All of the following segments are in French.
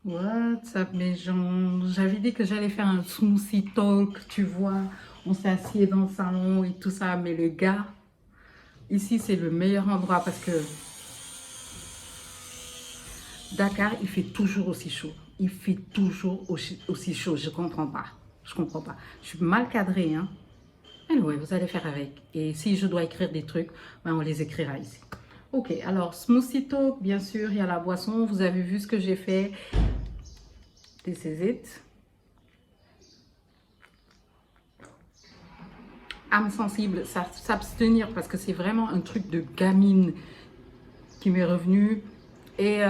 What's up mes gens? J'avais dit que j'allais faire un smoothie talk, tu vois. On s'est assis dans le salon et tout ça, mais le gars, ici c'est le meilleur endroit parce que Dakar, il fait toujours aussi chaud. Il fait toujours aussi chaud, je comprends pas. Je comprends pas. Je suis mal cadrée, hein. Anyway, vous allez faire avec. Et si je dois écrire des trucs, ben on les écrira ici. Ok, alors smoothie talk, bien sûr, il y a la boisson. Vous avez vu ce que j'ai fait. This is it. Âme sensible, s'abstenir parce que c'est vraiment un truc de gamine qui m'est revenu. Et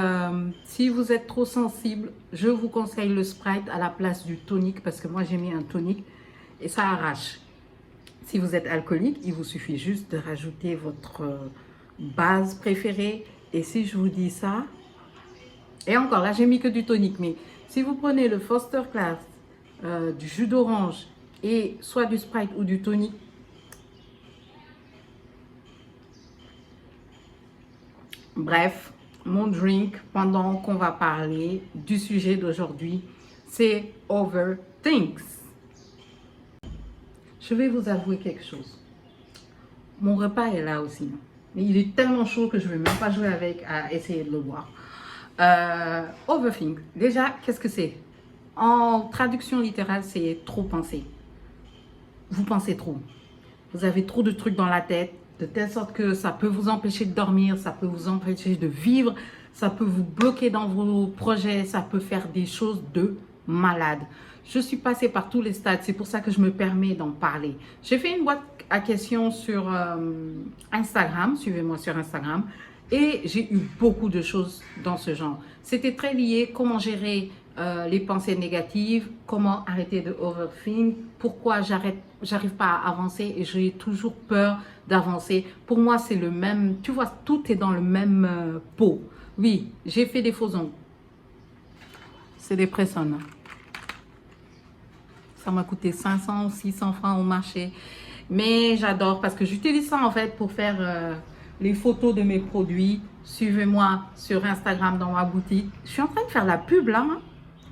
si vous êtes trop sensible, je vous conseille le Sprite à la place du tonic parce que moi j'ai mis un tonic et ça arrache. Si vous êtes alcoolique, il vous suffit juste de rajouter votre base préférée. Et si je vous dis ça, et encore là j'ai mis que du tonic, mais si vous prenez le Foster Class, du jus d'orange et soit du Sprite ou du tonic, bref, mon drink pendant qu'on va parler du sujet d'aujourd'hui, c'est Overthinks. Je vais vous avouer quelque chose. Mon repas est là aussi. Mais il est tellement chaud que je ne vais même pas jouer avec à essayer de le boire. Overthink. Déjà, qu'est-ce que c'est? En traduction littérale, c'est trop penser. Vous pensez trop. Vous avez trop de trucs dans la tête, de telle sorte que ça peut vous empêcher de dormir, ça peut vous empêcher de vivre, ça peut vous bloquer dans vos projets, ça peut faire des choses de malade. Je suis passée par tous les stades, c'est pour ça que je me permets d'en parler. J'ai fait une boîte à questions sur Instagram, suivez-moi sur Instagram, et j'ai eu beaucoup de choses dans ce genre. C'était très lié, comment gérer les pensées négatives, comment arrêter de overthink, pourquoi j'arrive pas à avancer et j'ai toujours peur d'avancer. Pour moi, c'est le même, tu vois, tout est dans le même pot. Oui, j'ai fait des faux ongles. C'est des pressons. Ça m'a coûté 500 ou 600 francs au marché. Mais j'adore parce que j'utilise ça en fait pour faire les photos de mes produits. Suivez-moi sur Instagram dans ma boutique. Je suis en train de faire la pub là. Hein?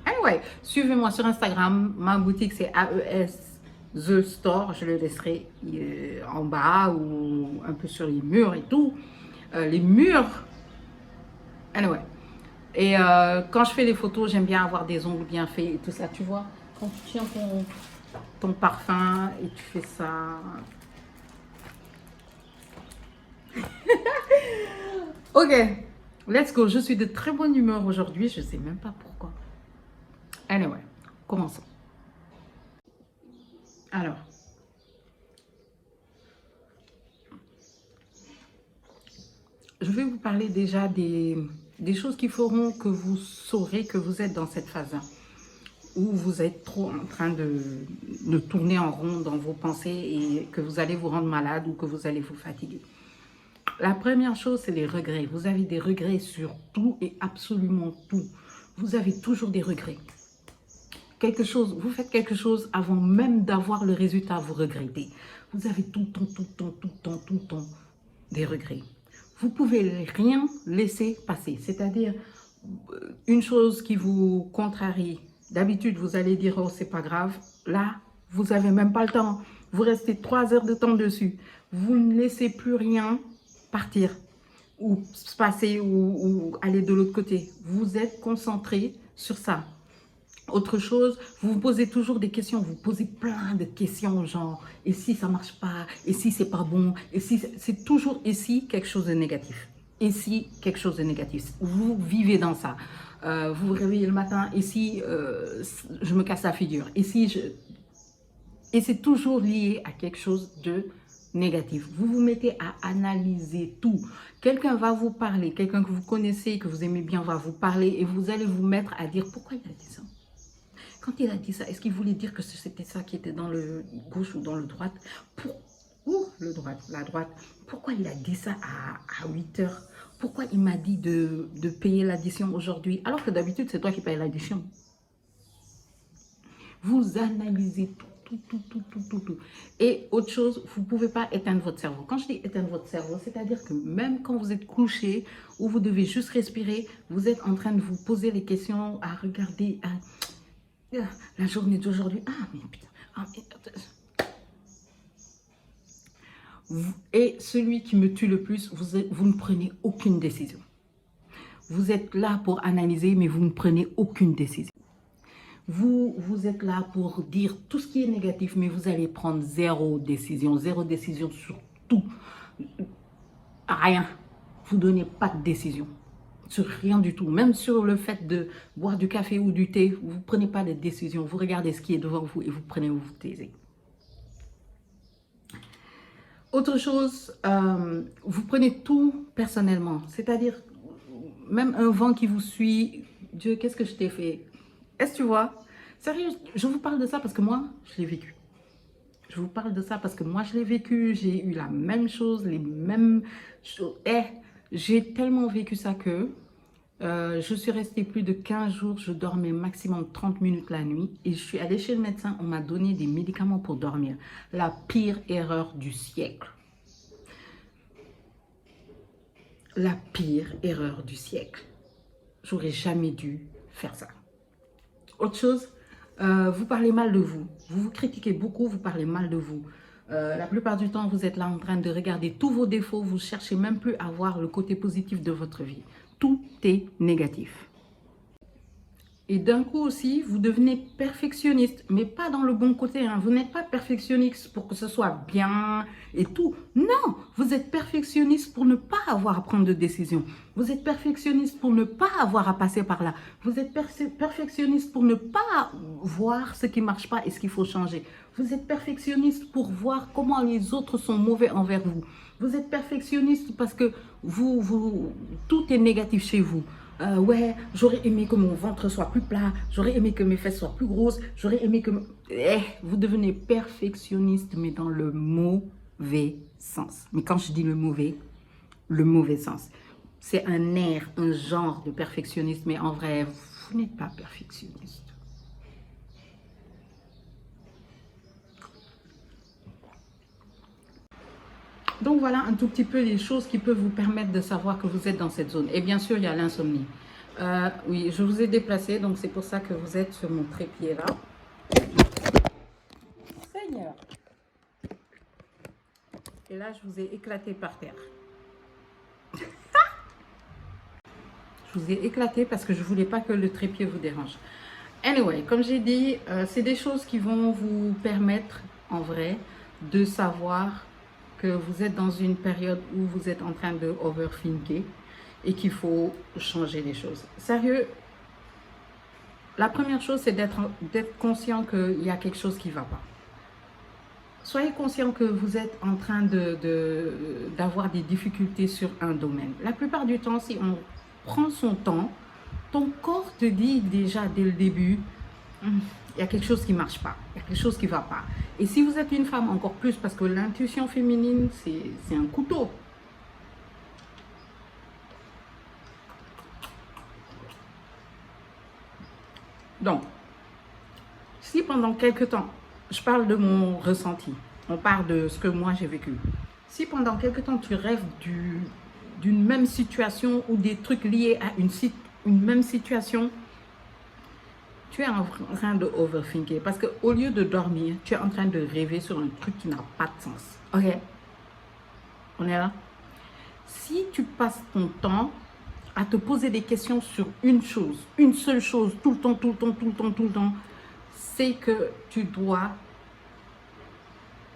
Anyway, suivez-moi sur Instagram. Ma boutique, c'est AES The Store. Je le laisserai en bas ou un peu sur les murs et tout. Les murs. Anyway. Et quand je fais les photos, j'aime bien avoir des ongles bien faits et tout ça. Tu vois, quand tu tiens ton parfum et tu fais ça. Ok, let's go. Je suis de très bonne humeur aujourd'hui. Je ne sais même pas pourquoi. Anyway, commençons. Alors, je vais vous parler déjà des choses qui feront que vous saurez que vous êtes dans cette phase-là, où vous êtes trop en train de tourner en rond dans vos pensées et que vous allez vous rendre malade ou que vous allez vous fatiguer. La première chose, c'est les regrets. Vous avez des regrets sur tout et absolument tout. Vous avez toujours des regrets. Vous faites quelque chose avant même d'avoir le résultat, vous regrettez. Vous avez tout le temps des regrets. Vous pouvez rien laisser passer. C'est-à-dire, une chose qui vous contrarie. D'habitude, vous allez dire, oh, c'est pas grave. Là, vous n'avez même pas le temps. Vous restez 3 heures de temps dessus. Vous ne laissez plus rien partir ou se passer ou aller de l'autre côté. Vous êtes concentré sur ça. Autre chose, vous vous posez toujours des questions, vous posez plein de questions, genre, et si ça marche pas, et si c'est pas bon, et si c'est toujours, et si quelque chose de négatif, et si quelque chose de négatif, vous vivez dans ça, vous vous réveillez le matin, et si je me casse la figure, et c'est toujours lié à quelque chose de négatif. Vous vous mettez à analyser tout. Quelqu'un va vous parler, quelqu'un que vous connaissez, que vous aimez bien va vous parler, et vous allez vous mettre à dire, pourquoi il a dit ça? Quand il a dit ça, est-ce qu'il voulait dire que c'était ça qui était dans le gauche ou dans le droite? La droite. Pourquoi il a dit ça à 8 heures? Pourquoi il m'a dit de payer l'addition aujourd'hui? Alors que d'habitude, c'est toi qui payes l'addition. Vous analysez tout. Et autre chose, vous ne pouvez pas éteindre votre cerveau. Quand je dis éteindre votre cerveau, c'est-à-dire que même quand vous êtes couché ou vous devez juste respirer, vous êtes en train de vous poser les questions, à regarder la journée d'aujourd'hui. Ah, mais putain. Ah, et celui qui me tue le plus, vous ne prenez aucune décision. Vous êtes là pour analyser, mais vous ne prenez aucune décision. Vous êtes là pour dire tout ce qui est négatif, mais vous allez prendre zéro décision sur tout. Rien. Vous ne donnez pas de décision sur rien du tout. Même sur le fait de boire du café ou du thé, vous ne prenez pas de décision. Vous regardez ce qui est devant vous et vous prenez ou vous taisez. Autre chose, vous prenez tout personnellement. C'est-à-dire, même un vent qui vous suit, Dieu, qu'est-ce que je t'ai fait? Est-ce que tu vois? Sérieux, je vous parle de ça parce que moi, je l'ai vécu. Je vous parle de ça parce que moi, je l'ai vécu. J'ai eu la même chose, les mêmes choses. J'ai tellement vécu ça que je suis restée plus de 15 jours. Je dormais maximum 30 minutes la nuit. Et je suis allée chez le médecin. On m'a donné des médicaments pour dormir. La pire erreur du siècle. La pire erreur du siècle. J'aurais jamais dû faire ça. Autre chose, vous parlez mal de vous. Vous vous critiquez beaucoup, vous parlez mal de vous. La plupart du temps, vous êtes là en train de regarder tous vos défauts. Vous ne cherchez même plus à voir le côté positif de votre vie. Tout est négatif. Et d'un coup aussi, vous devenez perfectionniste, mais pas dans le bon côté. Hein. Vous n'êtes pas perfectionniste pour que ce soit bien et tout. Non, vous êtes perfectionniste pour ne pas avoir à prendre de décision. Vous êtes perfectionniste pour ne pas avoir à passer par là. Vous êtes perfectionniste pour ne pas voir ce qui ne marche pas et ce qu'il faut changer. Vous êtes perfectionniste pour voir comment les autres sont mauvais envers vous. Vous êtes perfectionniste parce que tout est négatif chez vous. Ouais, j'aurais aimé que mon ventre soit plus plat, j'aurais aimé que mes fesses soient plus grosses, j'aurais aimé que... vous devenez perfectionniste, mais dans le mauvais sens. Mais quand je dis le mauvais sens. C'est un air, un genre de perfectionniste, mais en vrai, vous n'êtes pas perfectionniste. Donc voilà un tout petit peu les choses qui peuvent vous permettre de savoir que vous êtes dans cette zone. Et bien sûr, il y a l'insomnie. Oui, je vous ai déplacé, donc c'est pour ça que vous êtes sur mon trépied là. Seigneur. Et là, je vous ai éclaté par terre. Je vous ai éclaté parce que je ne voulais pas que le trépied vous dérange. Anyway, comme j'ai dit, c'est des choses qui vont vous permettre, en vrai, de savoir que vous êtes dans une période où vous êtes en train de overthinker et qu'il faut changer les choses. Sérieux, la première chose, c'est d'être conscient qu'il y a quelque chose qui ne va pas. Soyez conscient que vous êtes en train d'avoir des difficultés sur un domaine. La plupart du temps, si on prend son temps, ton corps te dit déjà dès le début, il y a quelque chose qui ne marche pas, il y a quelque chose qui ne va pas. Et si vous êtes une femme, encore plus, parce que l'intuition féminine, c'est un couteau. Donc, si pendant quelque temps, je parle de mon ressenti, on parle de ce que moi j'ai vécu. Si pendant quelque temps, tu rêves d'une même situation ou des trucs liés à une même situation, tu es en train de overthinker parce qu'au lieu de dormir, tu es en train de rêver sur un truc qui n'a pas de sens. Ok? On est là? Si tu passes ton temps à te poser des questions sur une chose, une seule chose, tout le temps, c'est que tu dois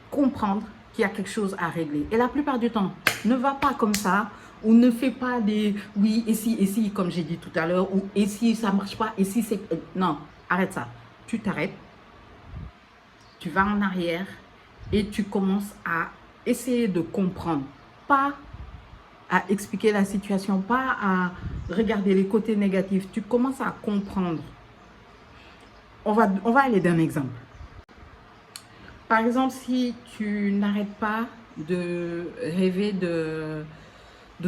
comprendre qu'il y a quelque chose à régler. Et la plupart du temps, ne va pas comme ça. On ne fait pas des oui, et si, comme j'ai dit tout à l'heure, ou et si ça ne marche pas, et si c'est... Non, arrête ça. Tu t'arrêtes, tu vas en arrière et tu commences à essayer de comprendre. Pas à expliquer la situation, pas à regarder les côtés négatifs. Tu commences à comprendre. On va aller d'un exemple. Par exemple, si tu n'arrêtes pas de rêver de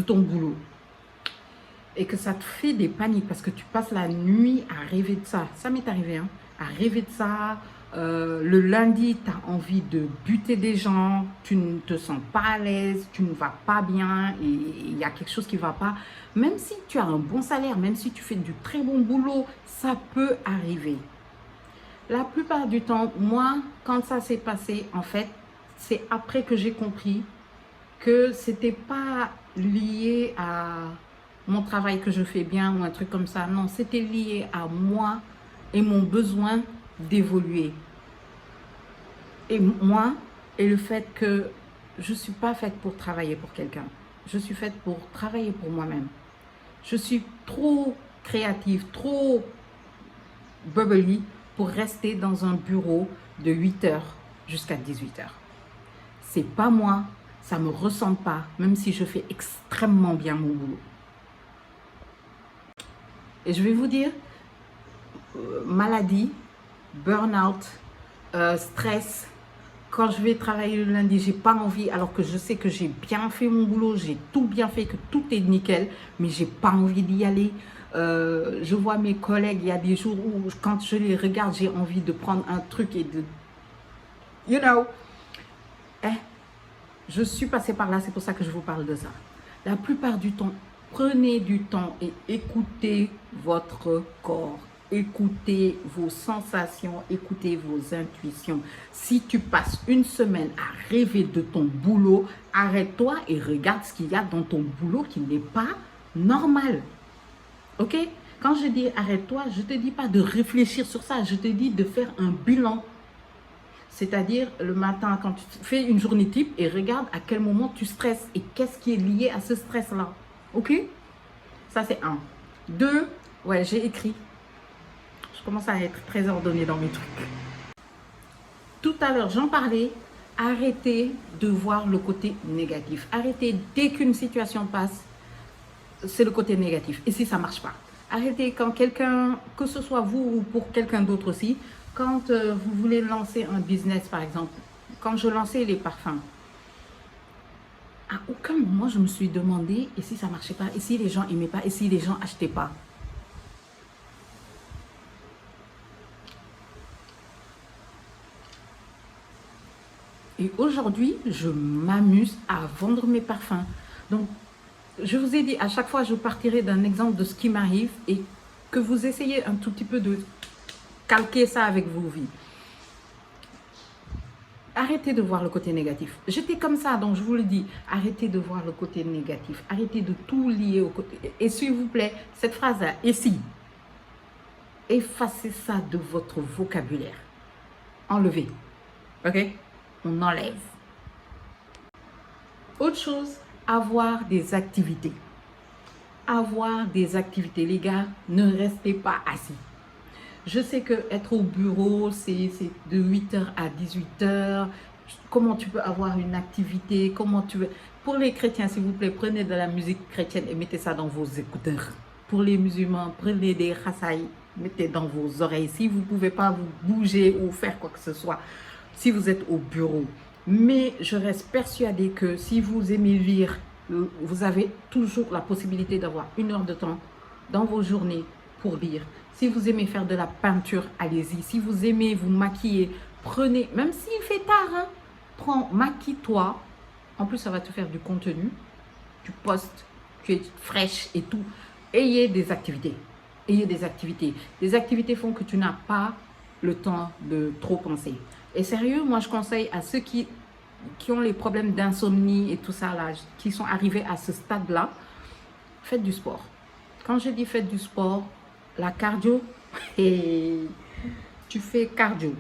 ton boulot et que ça te fait des paniques parce que tu passes la nuit à rêver de ça. Ça m'est arrivé, hein, à rêver de ça, Le lundi, tu as envie de buter des gens, tu ne te sens pas à l'aise, tu ne vas pas bien et il y a quelque chose qui ne va pas. Même si tu as un bon salaire, même si tu fais du très bon boulot, ça peut arriver. La plupart du temps, moi, quand ça s'est passé, en fait, c'est après que j'ai compris que c'était pas lié à mon travail que je fais bien ou un truc comme ça. Non, c'était lié à moi et mon besoin d'évoluer. Et moi, et le fait que je ne suis pas faite pour travailler pour quelqu'un. Je suis faite pour travailler pour moi-même. Je suis trop créative, trop bubbly pour rester dans un bureau de 8h jusqu'à 18h. C'est pas moi, ça me ressemble pas, même si je fais extrêmement bien mon boulot. Et je vais vous dire, maladie, burn-out, stress, quand je vais travailler le lundi, j'ai pas envie, alors que je sais que j'ai bien fait mon boulot, j'ai tout bien fait, que tout est nickel, mais j'ai pas envie d'y aller. Je vois mes collègues, il y a des jours où quand je les regarde, j'ai envie de prendre un truc et de... You know, je suis passée par là, c'est pour ça que je vous parle de ça. La plupart du temps, prenez du temps et écoutez votre corps. Écoutez vos sensations, écoutez vos intuitions. Si tu passes une semaine à rêver de ton boulot, arrête-toi et regarde ce qu'il y a dans ton boulot qui n'est pas normal. Ok? Quand je dis arrête-toi, je ne te dis pas de réfléchir sur ça, je te dis de faire un bilan. C'est-à-dire le matin quand tu fais une journée type et regarde à quel moment tu stresses et qu'est-ce qui est lié à ce stress-là. Ok? Ça c'est 1. 2, ouais, j'ai écrit. Je commence à être très ordonnée dans mes trucs. Tout à l'heure, j'en parlais. Arrêtez de voir le côté négatif. Arrêtez dès qu'une situation passe, c'est le côté négatif. Et si ça ne marche pas, arrêtez quand quelqu'un, que ce soit vous ou pour quelqu'un d'autre aussi, quand vous voulez lancer un business par exemple, quand je lançais les parfums, à aucun moment je me suis demandé et si ça ne marchait pas, et si les gens n'aimaient pas, et si les gens n'achetaient pas. Et aujourd'hui, je m'amuse à vendre mes parfums. Donc, je vous ai dit, à chaque fois, je partirai d'un exemple de ce qui m'arrive et que vous essayez un tout petit peu de calquer ça avec vos vies. Arrêtez de voir le côté négatif. J'étais comme ça, donc je vous le dis, arrêtez de voir le côté négatif. Arrêtez de tout lier au côté... Et s'il vous plaît, cette phrase-là, et si, effacez ça de votre vocabulaire. Enlevez. Ok? On enlève. Autre chose, avoir des activités. Avoir des activités. Les gars, ne restez pas assis. Je sais que être au bureau, c'est de 8h à 18h. Comment tu peux avoir une activité? Comment tu veux... Pour les chrétiens, s'il vous plaît, prenez de la musique chrétienne et mettez ça dans vos écouteurs. Pour les musulmans, prenez des rassailles, mettez dans vos oreilles. Si vous ne pouvez pas vous bouger ou faire quoi que ce soit, si vous êtes au bureau. Mais je reste persuadée que si vous aimez lire, vous avez toujours la possibilité d'avoir 1 heure de temps dans vos journées pour lire. Si vous aimez faire de la peinture, allez-y. Si vous aimez vous maquiller, prenez, même s'il fait tard, hein, prends, maquille-toi. En plus, ça va te faire du contenu. Tu postes, tu es fraîche et tout. Ayez des activités. Ayez des activités. Les activités font que tu n'as pas le temps de trop penser. Et sérieux, moi, je conseille à ceux qui ont les problèmes d'insomnie et tout ça, là, qui sont arrivés à ce stade-là, faites du sport. Quand je dis faites du sport, la cardio, et tu fais cardio,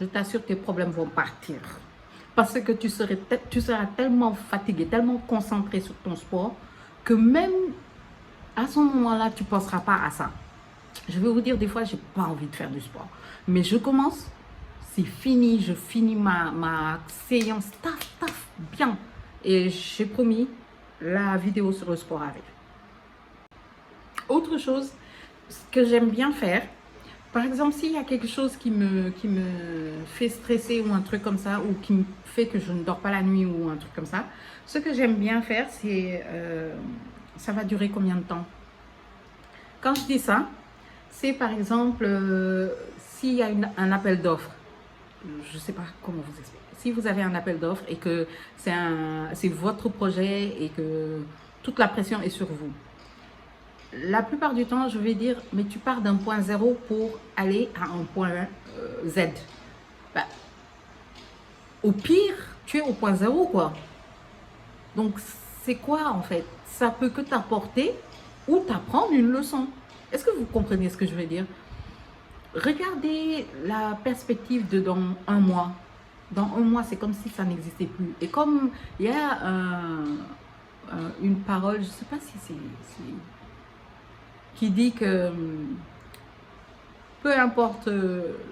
je t'assure tes problèmes vont partir. Parce que tu seras tellement fatigué, tellement concentré sur ton sport, que même à ce moment-là, tu ne penseras pas à ça. Je vais vous dire, des fois, je n'ai pas envie de faire du sport. Mais je commence, c'est fini, je finis ma séance, taf, bien. Et j'ai promis, la vidéo sur le sport arrive. Autre chose, ce que j'aime bien faire, par exemple, s'il y a quelque chose qui me fait stresser ou un truc comme ça, ou qui me fait que je ne dors pas la nuit ou un truc comme ça, ce que j'aime bien faire, c'est, ça va durer combien de temps? Quand je dis ça, c'est par exemple, s'il y a un appel d'offres, je ne sais pas comment vous expliquer. Si vous avez un appel d'offres et que c'est votre projet et que toute la pression est sur vous, la plupart du temps, je vais dire, mais tu pars d'un point zéro pour aller à un point Z. Bah, au pire, tu es au point zéro, quoi. Donc, c'est quoi, en fait? Ça peut que t'apporter ou t'apprendre une leçon. Est-ce que vous comprenez ce que je veux dire? Regardez la perspective de dans un mois. Dans un mois, c'est comme si ça n'existait plus. Et comme il y a une parole, je ne sais pas si c'est... qui dit que peu importe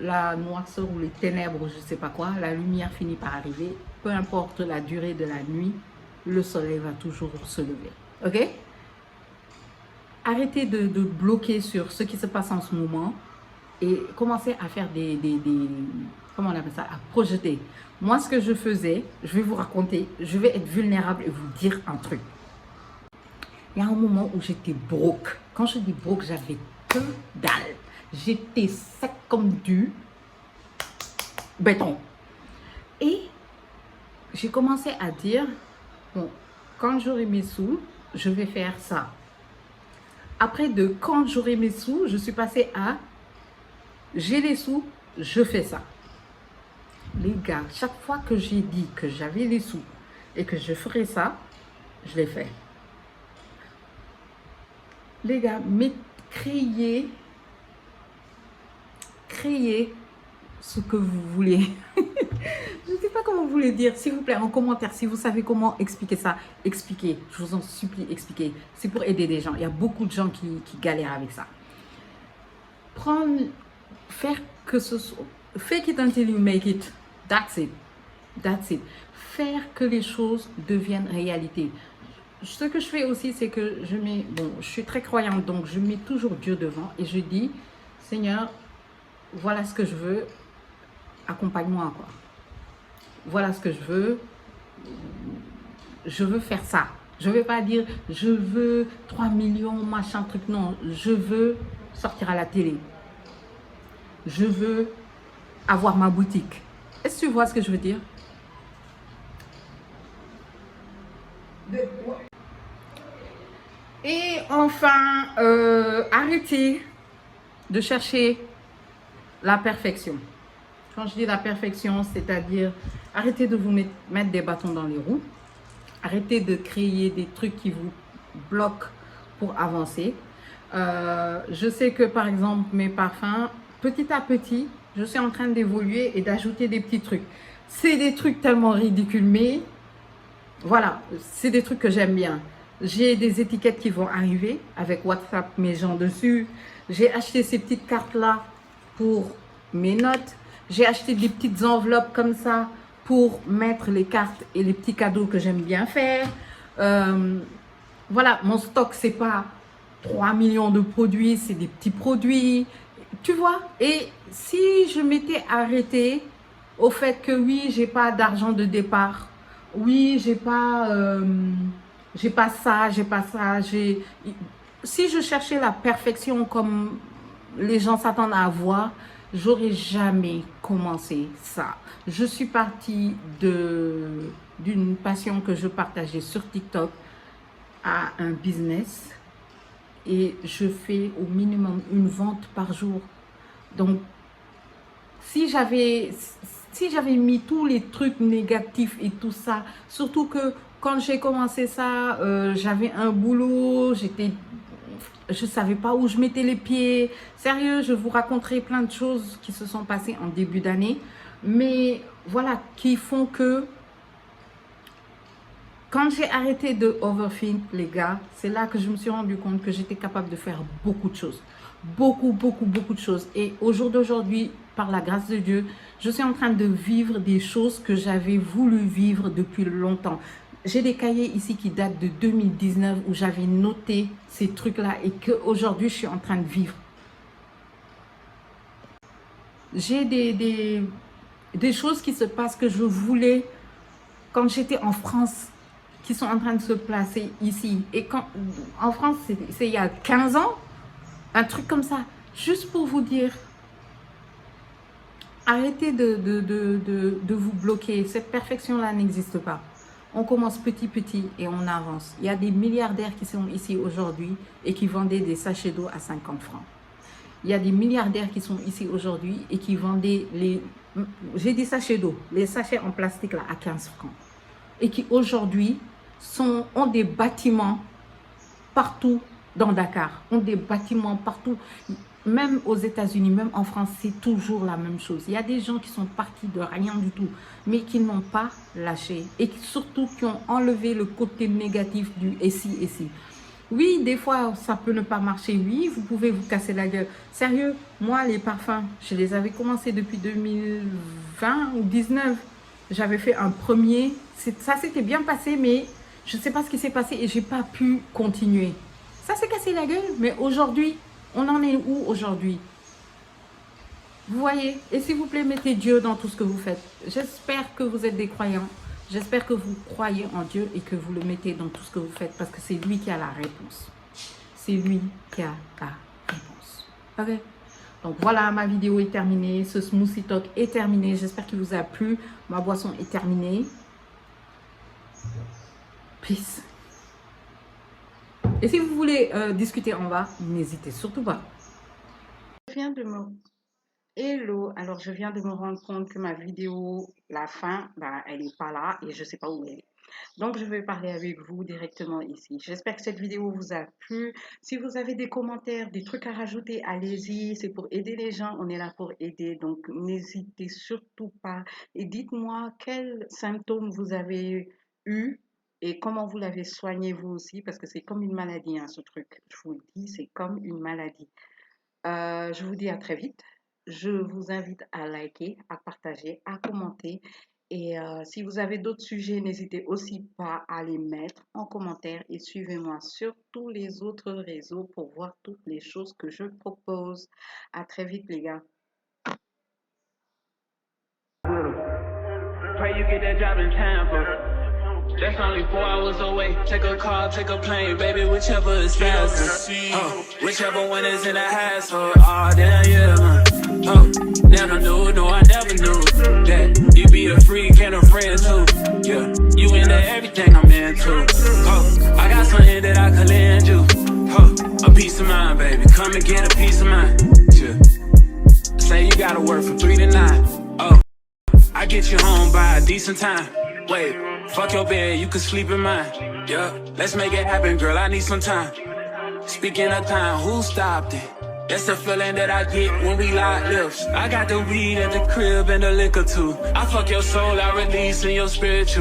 la noirceur ou les ténèbres ou je ne sais pas quoi, la lumière finit par arriver. Peu importe la durée de la nuit, le soleil va toujours se lever. Ok? Arrêtez de bloquer sur ce qui se passe en ce moment et commencez à faire comment on appelle ça, à projeter. Moi, ce que je faisais, je vais vous raconter, je vais être vulnérable et vous dire un truc. Il y a un moment où j'étais broke. Quand je dis broke, j'avais que dalle. J'étais sec comme du béton. Et j'ai commencé à dire, bon, quand j'aurai mes sous, je vais faire ça. Après de quand j'aurai mes sous, je suis passée à j'ai les sous, je fais ça. Les gars, chaque fois que j'ai dit que j'avais les sous et que je ferais ça, je l'ai fait. Les gars, mais créez ce que vous voulez. Je ne sais pas comment vous le dire. S'il vous plaît, en commentaire, si vous savez comment expliquer ça, expliquez. Je vous en supplie, expliquez. C'est pour aider des gens. Il y a beaucoup de gens qui galèrent avec ça. Faire que ce soit... Fake it until you make it. That's it. That's it. Faire que les choses deviennent réalité. Ce que je fais aussi, c'est que je suis très croyante, donc je mets toujours Dieu devant et je dis, Seigneur, voilà ce que je veux, accompagne-moi, quoi. Voilà ce que je veux faire ça. Je ne vais pas dire, je veux 3 millions, machin, truc, non. Je veux sortir à la télé. Je veux avoir ma boutique. Est-ce que tu vois ce que je veux dire? Et enfin, arrêtez de chercher la perfection. Quand je dis la perfection, c'est-à-dire arrêtez de vous mettre des bâtons dans les roues. Arrêtez de créer des trucs qui vous bloquent pour avancer. Je sais que par exemple, mes parfums, petit à petit, je suis en train d'évoluer et d'ajouter des petits trucs. C'est des trucs tellement ridicules, mais voilà, c'est des trucs que j'aime bien. J'ai des étiquettes qui vont arriver avec WhatsApp, mes gens dessus. J'ai acheté ces petites cartes-là pour mes notes. J'ai acheté des petites enveloppes comme ça pour mettre les cartes et les petits cadeaux que j'aime bien faire. Voilà, mon stock, c'est pas 3 millions de produits, c'est des petits produits. Tu vois? Et si je m'étais arrêtée au fait que oui, j'ai pas d'argent de départ. Oui, j'ai pas ça, j'ai pas ça. Si je cherchais la perfection comme les gens s'attendent à avoir, j'aurais jamais commencé ça. Je suis partie d'une passion que je partageais sur TikTok à un business et je fais au minimum une vente par jour. Donc, si j'avais mis tous les trucs négatifs et tout ça, surtout que quand j'ai commencé ça, j'avais un boulot, je ne savais pas où je mettais les pieds. Sérieux, je vous raconterai plein de choses qui se sont passées en début d'année. Mais voilà, qui font que quand j'ai arrêté de overthink, les gars, c'est là que je me suis rendu compte que j'étais capable de faire beaucoup de choses. Beaucoup de choses. Et au jour d'aujourd'hui, par la grâce de Dieu, je suis en train de vivre des choses que j'avais voulu vivre depuis longtemps. J'ai des cahiers ici qui datent de 2019 où j'avais noté ces trucs-là et qu'aujourd'hui, je suis en train de vivre. J'ai des choses qui se passent que je voulais quand j'étais en France, qui sont en train de se placer ici. Et en France, c'est il y a 15 ans, un truc comme ça. Juste pour vous dire, Arrêtez de vous bloquer. Cette perfection-là n'existe pas. On commence petit et on avance. Il y a des milliardaires qui sont ici aujourd'hui et qui vendaient des sachets d'eau à 50 francs. Il y a des milliardaires qui sont ici aujourd'hui et qui vendaient j'ai des sachets d'eau, les sachets en plastique là à 15 francs. Et qui aujourd'hui ont des bâtiments partout dans Dakar, ont des bâtiments partout. Même aux États-Unis, même en France, c'est toujours la même chose. Il y a des gens qui sont partis de rien du tout, mais qui n'ont pas lâché. Et surtout qui ont enlevé le côté négatif du « et si, et si ». Oui, des fois, ça peut ne pas marcher. Oui, vous pouvez vous casser la gueule. Sérieux, moi, les parfums, je les avais commencés depuis 2020 ou 2019. J'avais fait un premier. Ça s'était bien passé, mais je ne sais pas ce qui s'est passé et je n'ai pas pu continuer. Ça s'est cassé la gueule, mais aujourd'hui, on en est où aujourd'hui? Vous voyez? Et s'il vous plaît, mettez Dieu dans tout ce que vous faites. J'espère que vous êtes des croyants. J'espère que vous croyez en Dieu et que vous le mettez dans tout ce que vous faites parce que c'est lui qui a la réponse. C'est lui qui a la réponse. Ok? Donc voilà, ma vidéo est terminée. Ce smoothie talk est terminé. J'espère qu'il vous a plu. Ma boisson est terminée. Peace. Et si vous voulez discuter en bas, n'hésitez surtout pas. Hello, alors je viens de me rendre compte que ma vidéo, la fin, elle n'est pas là et je ne sais pas où elle est. Donc je vais parler avec vous directement ici. J'espère que cette vidéo vous a plu. Si vous avez des commentaires, des trucs à rajouter, allez-y. C'est pour aider les gens, on est là pour aider. Donc n'hésitez surtout pas. Et dites-moi quels symptômes vous avez eu et comment vous l'avez soigné vous aussi. Parce que c'est comme une maladie, hein, ce truc. Je vous le dis, c'est comme une maladie. Je vous dis à très vite. Je vous invite à liker, à partager, à commenter. Et si vous avez d'autres sujets, n'hésitez aussi pas à les mettre en commentaire. Et suivez-moi sur tous les autres réseaux pour voir toutes les choses que je propose. À très vite les gars. That's only 4 hours away. Take a car, take a plane, baby, whichever is faster. Whichever one is in the hassle. Oh, damn, yeah, man. Never knew, no, I never knew that you be a freak and a friend too. Yeah, you into everything I'm into. I got something that I could lend you. A peace of mind, baby. Come and get a piece of mind. Yeah. Say you gotta work from 3 to 9. I get you home by a decent time. Wait, fuck your bed, you can sleep in mine. Yeah, let's make it happen, girl, I need some time. Speaking of time, who stopped it? That's the feeling that I get when we lock lips. I got the weed at the crib and the liquor too. I fuck your soul, I release in your spiritual.